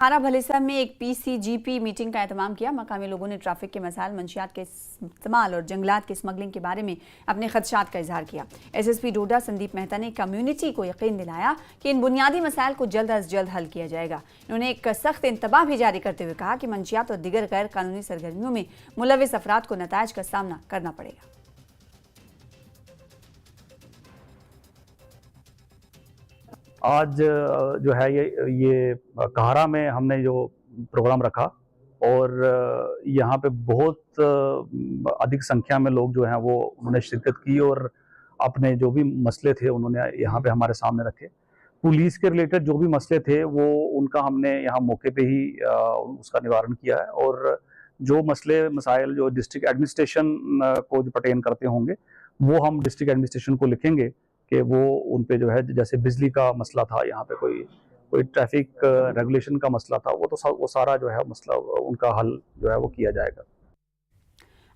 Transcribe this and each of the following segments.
हारा भलेसा में एक पीसीजीपी मीटिंग का एहतमाम किया। मकामी लोगों ने ट्रैफिक के मसाइल, मंशियात के इस्तेमाल और जंगलात की स्मगलिंग के बारे में अपने खदशात का इजहार किया। एसएसपी डोडा संदीप मेहता ने कम्युनिटी को यकीन दिलाया कि इन बुनियादी मसाइल को जल्द अज जल्द हल किया जाएगा। उन्होंने एक सख्त इंतबाह भी जारी करते हुए कहा कि मंशियात और दिगर गैर कानूनी सरगर्मियों में मुलविस अफराद को नताइज का सामना करना पड़ेगा। आज जो है ये कहारा में हमने जो प्रोग्राम रखा और यहाँ पे बहुत अधिक संख्या में लोग जो हैं वो उन्होंने शिरकत की और अपने जो भी मसले थे उन्होंने यहाँ पे हमारे सामने रखे। पुलिस के रिलेटेड जो भी मसले थे वो उनका हमने यहाँ मौके पे ही उसका निवारण किया है और जो मसले मसाइल जो डिस्ट्रिक्ट एडमिनिस्ट्रेशन को जो पर्टेन करते होंगे वो हम डिस्ट्रिक्ट एडमिनिस्ट्रेशन को लिखेंगे कि वो उन पे जो है, जैसे बिजली का मसला था, यहाँ पे कोई ट्रैफिक रेगुलेशन का मसला था, वो सारा जो है मसला उनका हल जो है वो किया जाएगा।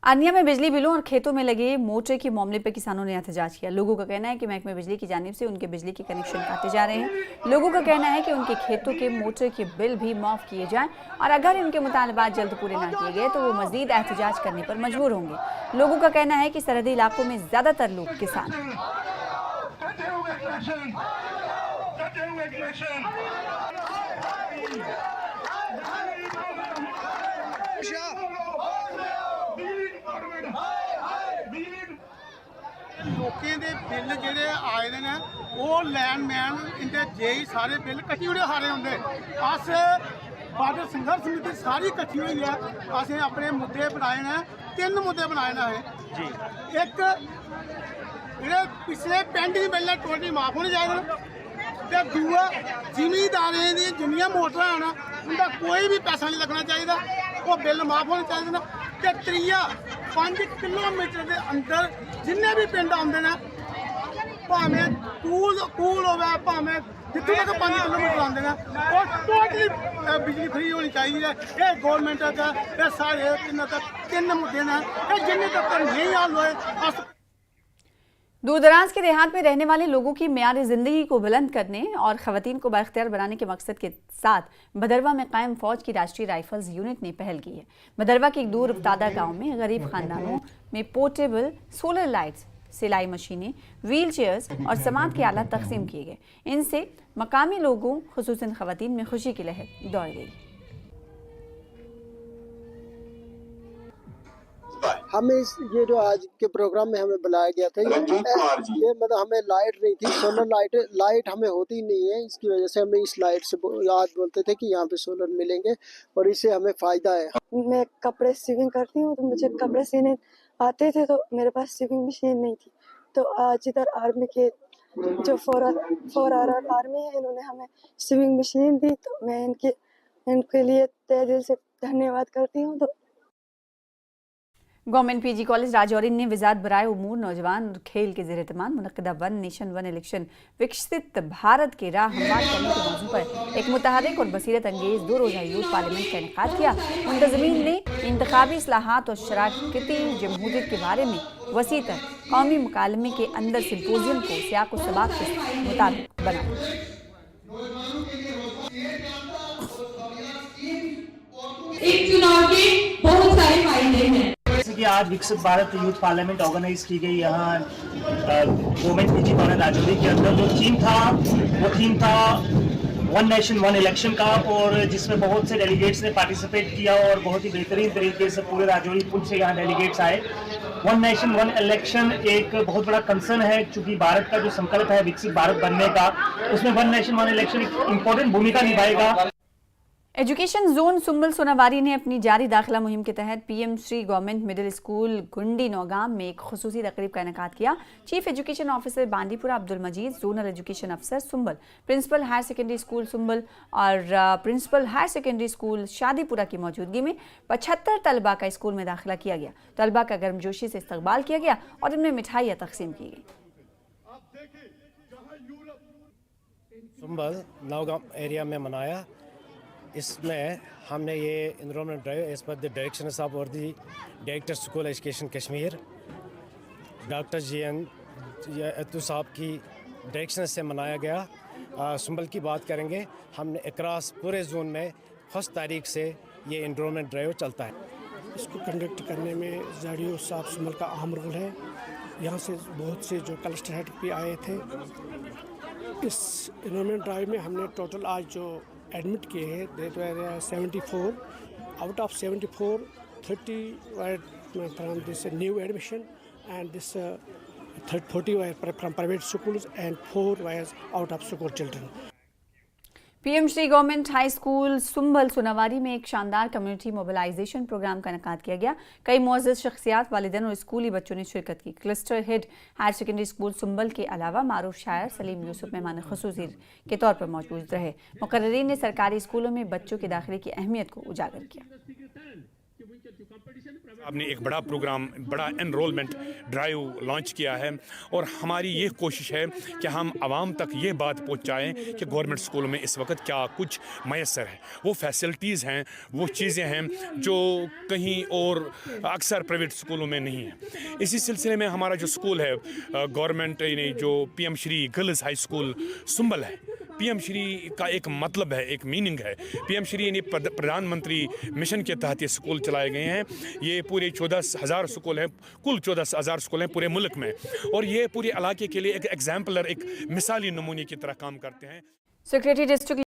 अन्य में बिजली बिलों और खेतों में लगे मोटर के मामले पर किसानों ने एहतजाज किया। लोगों का कहना है कि महकमे बिजली की जानिब से उनके बिजली के कनेक्शन काटे जा रहे हैं। लोगों का कहना है कि उनके खेतों के मोटर के बिल भी माफ किए जाएं और अगर इनके मुतालबात जल्द पूरे ना किए गए तो वो मजीद एहतजाज करने पर मजबूर होंगे। लोगों का कहना है कि सरहदी इलाकों में ज्यादातर लोग किसान हैं। लोकें दे बिल जेह्ड़े आए दे न ओह् लैंडमैन इंदे जेई सारे बिल कट्टी ओड़े हारे होंदे। अस बादल संघर्ष समिति सारी कट्ठी होई है। असें अपने मुद्दे बनाए न, 3 मुद्दे बनाए न असें जी। एक जेह्ड़े पिछले पेंडिंग बिल ने टोटली माफ होने चाहिदे न ते दूआ जिमींदारें दी जिन्नियां मोटरां न उंदा कोई भी पैसा नहीं लगना चाहिदा, ओह् बिल माफ होने चाहिदे न। ते त्रीया 5 किलोमीटर के अंदर जिन्ने भी पिंड आते हैं भावें कूल होवे भावें जितने तक 5 किलोमीटर आते हैं और टोटली बिजली फ्री होनी चाहिए। ये गौरमेंट का सारे 3 मुद्दे हैं जिन्ने तक नहीं हल होए। दूर दराज के देहात में रहने वाले लोगों की मियारी जिंदगी को बुलंद करने और खवातीन को बाख्तियार बनाने के मकसद के साथ भदरवा में कायम फौज की राष्ट्रीय राइफल्स यूनिट ने पहल की है। भदरवा के एक दूर उफ्तादा गांव में गरीब खानदानों में पोर्टेबल सोलर लाइट्स, सिलाई मशीनें, व्हील चेयर्स और समात के आलात तकसीम किए गए। इनसे मकामी लोगों खुसूसन खवातीन में खुशी की लहर दौड़ गई। हमें ये जो आज के प्रोग्राम में हमें बुलाया गया था ये मतलब हमें लाइट नहीं थी, सोलर लाइट हमें होती नहीं है। इसकी वजह से हमें इस लाइट से याद बोलते थे कि यहाँ पे सोलर मिलेंगे और इससे हमें फ़ायदा है। मैं कपड़े सिविंग करती हूँ तो मुझे कपड़े सीने आते थे तो मेरे पास सिविंग मशीन नहीं थी। तो आज इधर आर्मी के जो 4R आर्मी है इन्होंने हमें सिविंग मशीन दी तो मैं इनके लिए तहे दिल से धन्यवाद करती हूँ। तो गवर्नमेंट पीजी कॉलेज राजौरी ने वजारत बराए उमूर नौजवान और खेल के ज़ेर एहतमाम मुनक़िदा 1 नेशन 1 इलेक्शन विकसित भारत के राह हमवार करने के मौजू पर एक मुतहर्रिक और बसीरत अंगेज़ 2 रोज़ा यूथ पार्लियामेंट का इनेकाद किया। मुंतज़मीन ने इंतखाबी इस्लाहात और शराकती जमहूरियत के बारे में वसी तर कौमी मुकालमे के अंदर सिम्पोजियम को सियाक़ व सबाक़ के मुताबिक बनाया। एक चुनाव के बहुत सारे फायदे हैं। कि आज विकसित भारत यूथ पार्लियामेंट ऑर्गेनाइज की गई यहाँ गवर्नमेंट पीजी कॉलेज राजौरी के अंदर जो थीम था 1 नेशन 1 इलेक्शन का और जिसमें बहुत से डेलीगेट्स ने पार्टिसिपेट किया और बहुत ही बेहतरीन तरीके से पूरे राजौरी पुल से यहाँ डेलीगेट्स आए। 1 नेशन 1 इलेक्शन एक बहुत बड़ा कंसर्न है क्योंकि भारत का जो संकल्प है विकसित भारत बनने का, उसमें 1 नेशन 1 इलेक्शन एक इम्पोर्टेंट भूमिका निभाएगा। एजुकेशन जोन सुंबल सोनावारी ने अपनी जारी दाखिला मुहिम के तहत PM Shri government middle school Gundi Naugam में एक खुसूसी तकरीब का इनेकाद किया। Chief education officer Bandipora Abdul Majeed, zonal education अफसर Sumbal, principal higher secondary school Sumbal और principal higher secondary school Shadipora की मौजूदगी में 75 तलबा का स्कूल में दाखिला किया गया। तलबा का गर्मजोशी से इस्तकबाल किया गया और इनमें मिठाइयाँ तकसीम की गई। सुंबल नौगाम एरिया में मनाया। इसमें हमने ये enrolment drive as per the direction of और the director school education Kashmir doctor GN Atu साहब की डायरेक्शन से मनाया गया। सुंबल की बात करेंगे, हमने अक्रॉस पूरे जोन में 1 तारीख से ये एनरोलमेंट ड्राइव चलता है। इसको कंडक्ट करने में ज़ाडियो साहब सुमल का अहम रोल है। यहाँ से बहुत से जो क्लस्टर हेड भी आए थे। इस एनरोलमेंट ड्राइव में हमने टोटल आज जो एडमिट किए हैं that were 74। Out of 74, 30 were from this new admission and this 40 were from private schools and 4 were out of school children. PM Shri government high school Sumbal Sonawari में एक शानदार कम्युनिटी मोबिलाइजेशन प्रोग्राम का इनेकाद किया गया। कई मुअज़्ज़ज़ शख्सियात, वालिदैन और स्कूली बच्चों ने शिरकत की। Cluster head higher secondary school Sumbal के अलावा मारूफ शायर सलीम यूसुफ मेहमान खुसूसी के तौर पर मौजूद रहे। मुकर्ररीन ने सरकारी स्कूलों में बच्चों के दाखिले की अहमियत को उजागर किया। आपने एक बड़ा प्रोग्राम, बड़ा एनरोलमेंट ड्राइव लॉन्च किया है और हमारी ये कोशिश है कि हम आवाम तक ये बात पहुंचाएं कि गवर्नमेंट स्कूलों में इस वक्त क्या कुछ मैसर है, वो फैसिलिटीज़ हैं, वो चीज़ें हैं जो कहीं और अक्सर प्राइवेट स्कूलों में नहीं है। इसी सिलसिले में हमारा जो स्कूल है गवर्नमेंट यानी जो PM Shri girls high school Sumbal है, पीएम श्री का एक मतलब है, एक मीनिंग है। पीएम श्री यानी प्रधानमंत्री मिशन के तहत ये स्कूल चलाए गए हैं। ये पूरे 14,000 स्कूल हैं, कुल 14,000 स्कूल हैं पूरे मुल्क में, और ये पूरे इलाके के लिए एक एग्जाम्पलर, एक मिसाली नमूने की तरह काम करते हैं। Secretary district